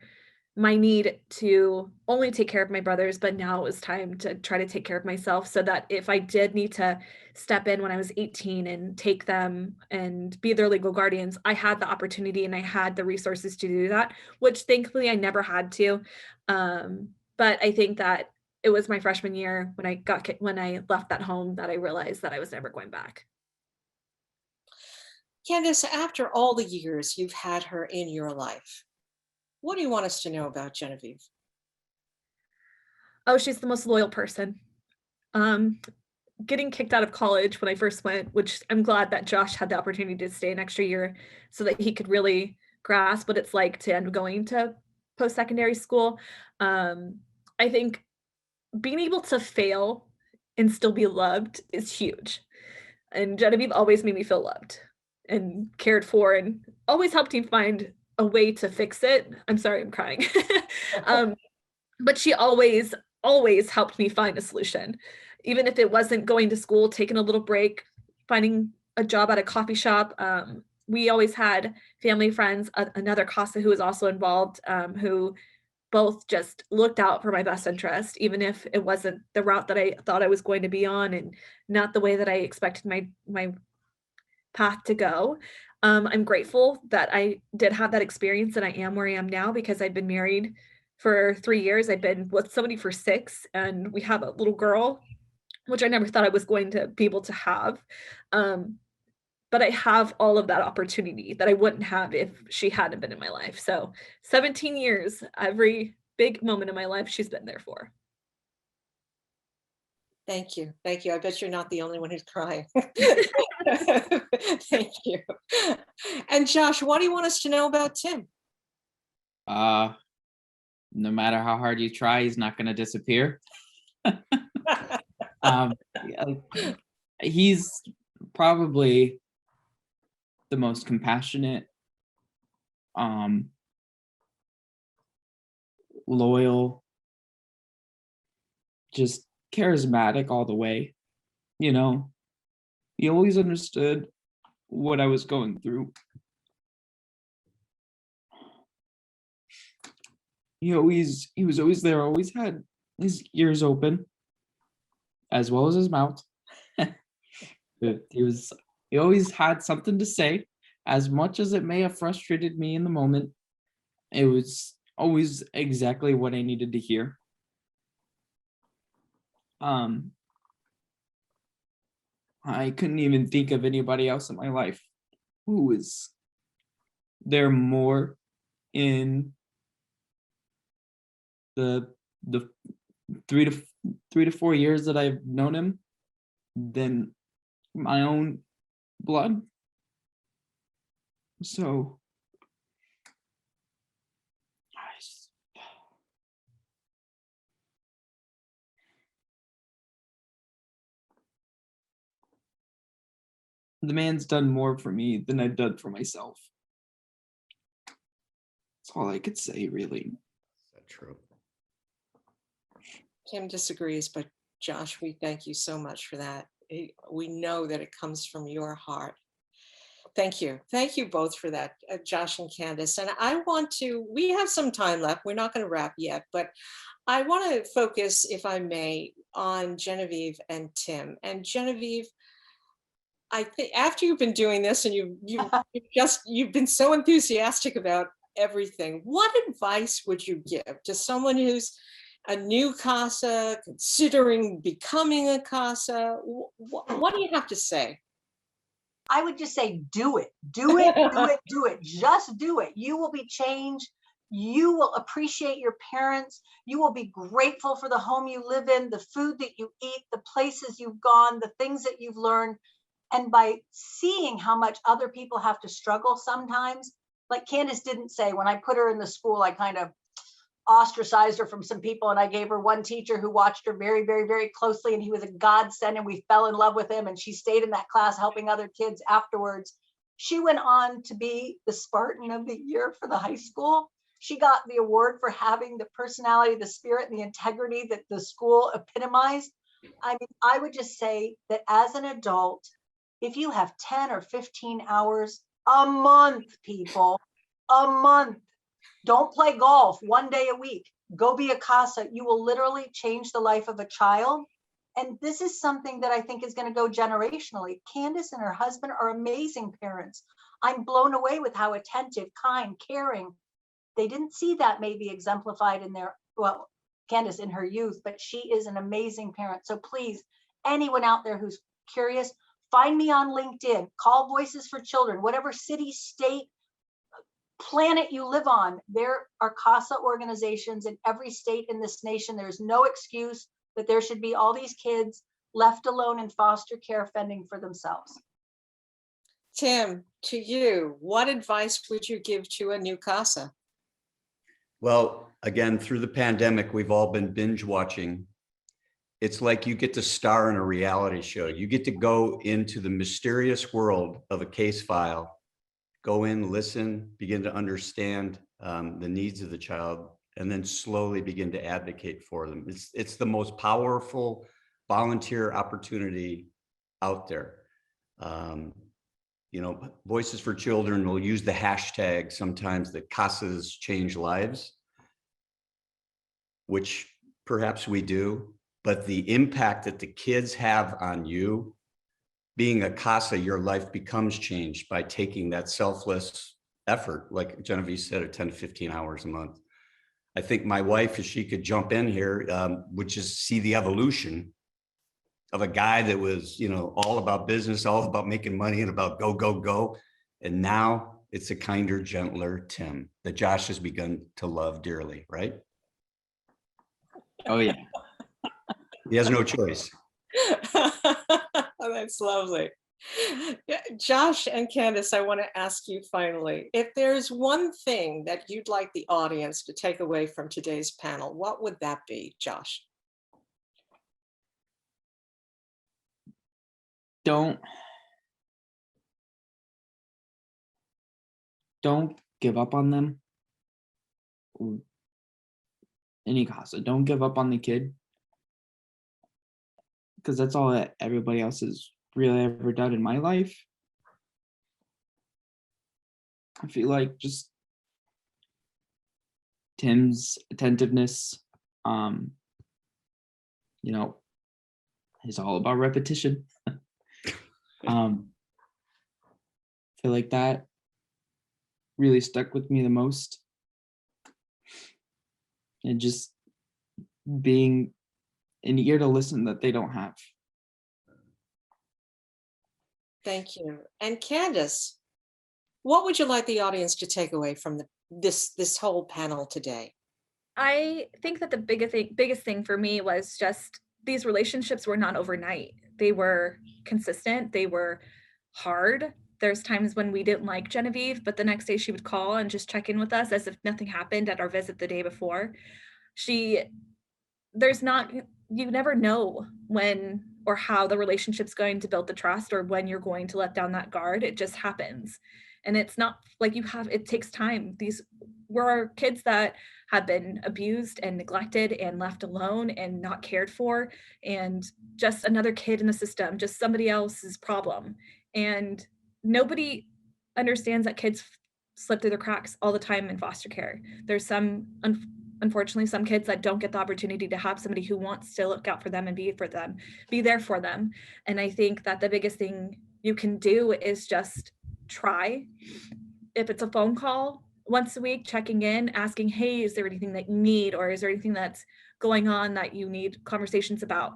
my need to only take care of my brothers, but now it was time to try to take care of myself so that if I did need to step in when I was 18 and take them and be their legal guardians, I had the opportunity and I had the resources to do that, which thankfully I never had to. But I think that it was my freshman year when I left that home that I realized that I was never going back. Candace, after all the years you've had her in your life, what do you want us to know about Genevieve? Oh, she's the most loyal person. Getting kicked out of college when I first went, which I'm glad that Josh had the opportunity to stay an extra year so that he could really grasp what it's like to end up going to post-secondary school. I think being able to fail and still be loved is huge. And Genevieve always made me feel loved and cared for and always helped me find a way to fix it. I'm sorry, I'm crying. But she always helped me find a solution. Even if it wasn't going to school, taking a little break, finding a job at a coffee shop. We always had family friends, another CASA who was also involved, who both just looked out for my best interest, even if it wasn't the route that I thought I was going to be on and not the way that I expected my path to go. I'm grateful that I did have that experience and I am where I am now because I've been married for 3 years. I've been with somebody for 6 and we have a little girl, which I never thought I was going to be able to have. But I have all of that opportunity that I wouldn't have if she hadn't been in my life. So 17 years, every big moment in my life, she's been there for. Thank you. Thank you. I bet you're not the only one who's crying. Thank you. And Josh, what do you want us to know about Tim? No matter how hard you try, he's not going to disappear. He's probably the most compassionate, loyal, just charismatic all the way. You know, he always understood what I was going through. He was always there, always had his ears open, as well as his mouth. He always had something to say, as much as it may have frustrated me in the moment. It was always exactly what I needed to hear. I couldn't even think of anybody else in my life who was there more in the 3 to 4 years that I've known him than my own blood. So the man's done more for me than I've done for myself. That's all I could say, really. That's true. Kim disagrees, but Josh, we thank you so much for that. We know that it comes from your heart. Thank you. Thank you both for that, Josh and Candace. And we have some time left. We're not going to wrap yet, but I want to focus, if I may, on Genevieve and Tim. And Genevieve, I think after you've been doing this and you've been so enthusiastic about everything, what advice would you give to someone who's a new CASA, considering becoming a CASA? What do you have to say? I would just say, do it, do it, do it, do it. Just do it. You will be changed. You will appreciate your parents. You will be grateful for the home you live in, the food that you eat, the places you've gone, the things that you've learned. And by seeing how much other people have to struggle sometimes, like Candace didn't say, when I put her in the school, I kind of ostracized her from some people, and I gave her one teacher who watched her very, very, very closely, and he was a godsend, and we fell in love with him, and she stayed in that class helping other kids afterwards. She went on to be the Spartan of the Year for the high school. She got the award for having the personality, the spirit, and the integrity that the school epitomized. I mean, I would just say that as an adult, if you have 10 or 15 hours a month, people, a month, don't play golf one day a week. Go be a CASA. You will literally change the life of a child. And this is something that I think is going to go generationally. Candace and her husband are amazing parents. I'm blown away with how attentive, kind, caring. They didn't see that maybe exemplified in Candace in her youth, but she is an amazing parent. So please, anyone out there who's curious, find me on LinkedIn, call Voices for Children, whatever city, state, planet you live on. There are CASA organizations in every state in this nation. There's no excuse that there should be all these kids left alone in foster care fending for themselves. Tim, to you, what advice would you give to a new CASA? Well, again, through the pandemic, we've all been binge watching. It's like you get to star in a reality show. You get to go into the mysterious world of a case file, go in, listen, begin to understand the needs of the child, and then slowly begin to advocate for them. It's the most powerful volunteer opportunity out there. Voices for Children will use the hashtag sometimes that CASAs change lives, which perhaps we do, but the impact that the kids have on you, being a CASA, your life becomes changed by taking that selfless effort, like Genevieve said, of 10 to 15 hours a month. I think my wife, if she could jump in here, would just see the evolution of a guy that was, all about business, all about making money and about go, go, go. And now it's a kinder, gentler Tim that Josh has begun to love dearly, right? Oh yeah. He has no choice. Oh, that's lovely. Yeah, Josh and Candace, I want to ask you finally, if there's one thing that you'd like the audience to take away from today's panel, what would that be, Josh? Don't give up on them. Any CASA, don't give up on the kid. because that's all that everybody else has really ever done in my life. I feel like just Tim's attentiveness, you know, is all about repetition. I feel like that really stuck with me the most. And just being an ear to listen that they don't have. Thank you. And Candace, what would you like the audience to take away from this whole panel today? I think that the biggest thing for me was just these relationships were not overnight. They were consistent. They were hard. There's times when we didn't like Genevieve, but the next day she would call and just check in with us as if nothing happened at our visit the day before. You never know when or how the relationship's going to build the trust or when you're going to let down that guard. It just happens. And it's not like it takes time. These were kids that have been abused and neglected and left alone and not cared for, and just another kid in the system, just somebody else's problem. And nobody understands that kids slip through the cracks all the time in foster care. There's unfortunately some kids that don't get the opportunity to have somebody who wants to look out for them and be there for them. And I think that the biggest thing you can do is just try. If it's a phone call once a week, checking in, asking, hey, is there anything that you need, or is there anything that's going on that you need conversations about,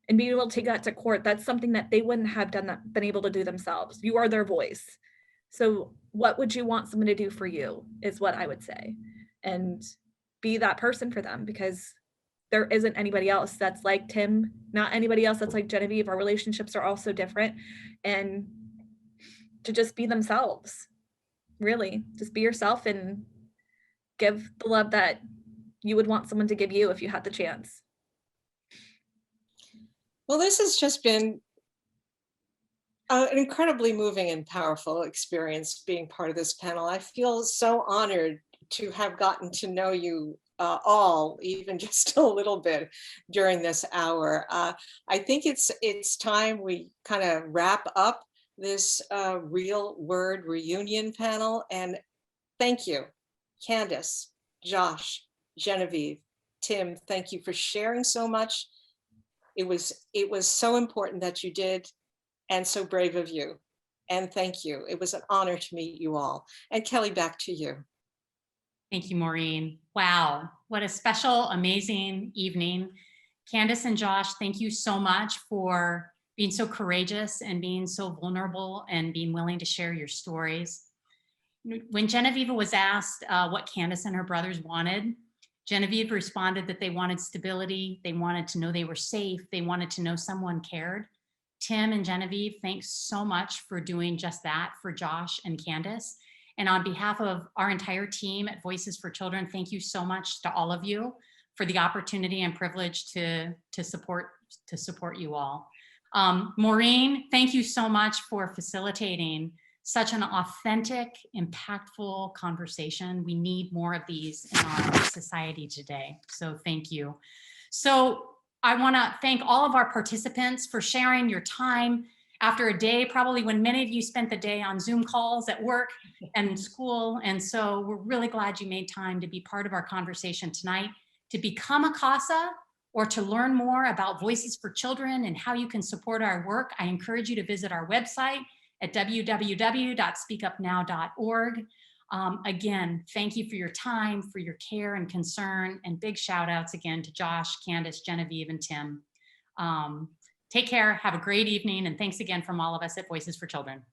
and being able to take that to court. That's something that they wouldn't have been able to do themselves. You are their voice. So what would you want someone to do for you is what I would say. And be that person for them, because there isn't anybody else that's like Tim, not anybody else that's like Genevieve. Our relationships are all so different, and to just be themselves, really, just be yourself and give the love that you would want someone to give you if you had the chance. Well, this has just been an incredibly moving and powerful experience being part of this panel. I feel so honored to have gotten to know you all, even just a little bit during this hour. I think it's time we kind of wrap up this Real Word reunion panel. And thank you, Candace, Josh, Genevieve, Tim, thank you for sharing so much. It was so important that you did, and so brave of you. And thank you. It was an honor to meet you all. And Kelly, back to you. Thank you, Maureen. Wow, what a special, amazing evening. Candace and Josh, thank you so much for being so courageous and being so vulnerable and being willing to share your stories. When Genevieve was asked what Candace and her brothers wanted, Genevieve responded that they wanted stability, they wanted to know they were safe, they wanted to know someone cared. Tim and Genevieve, thanks so much for doing just that for Josh and Candace. And on behalf of our entire team at Voices for Children, thank you so much to all of you for the opportunity and privilege to support you all. Maureen, thank you so much for facilitating such an authentic, impactful conversation. We need more of these in our society today. So thank you. So I want to thank all of our participants for sharing your time after a day, probably when many of you spent the day on Zoom calls at work and school. And so we're really glad you made time to be part of our conversation tonight. To become a CASA or to learn more about Voices for Children and how you can support our work, I encourage you to visit our website at www.speakupnow.org. Again, thank you for your time, for your care and concern, and big shout outs again to Josh, Candace, Genevieve, and Tim. Take care, have a great evening, and thanks again from all of us at Voices for Children.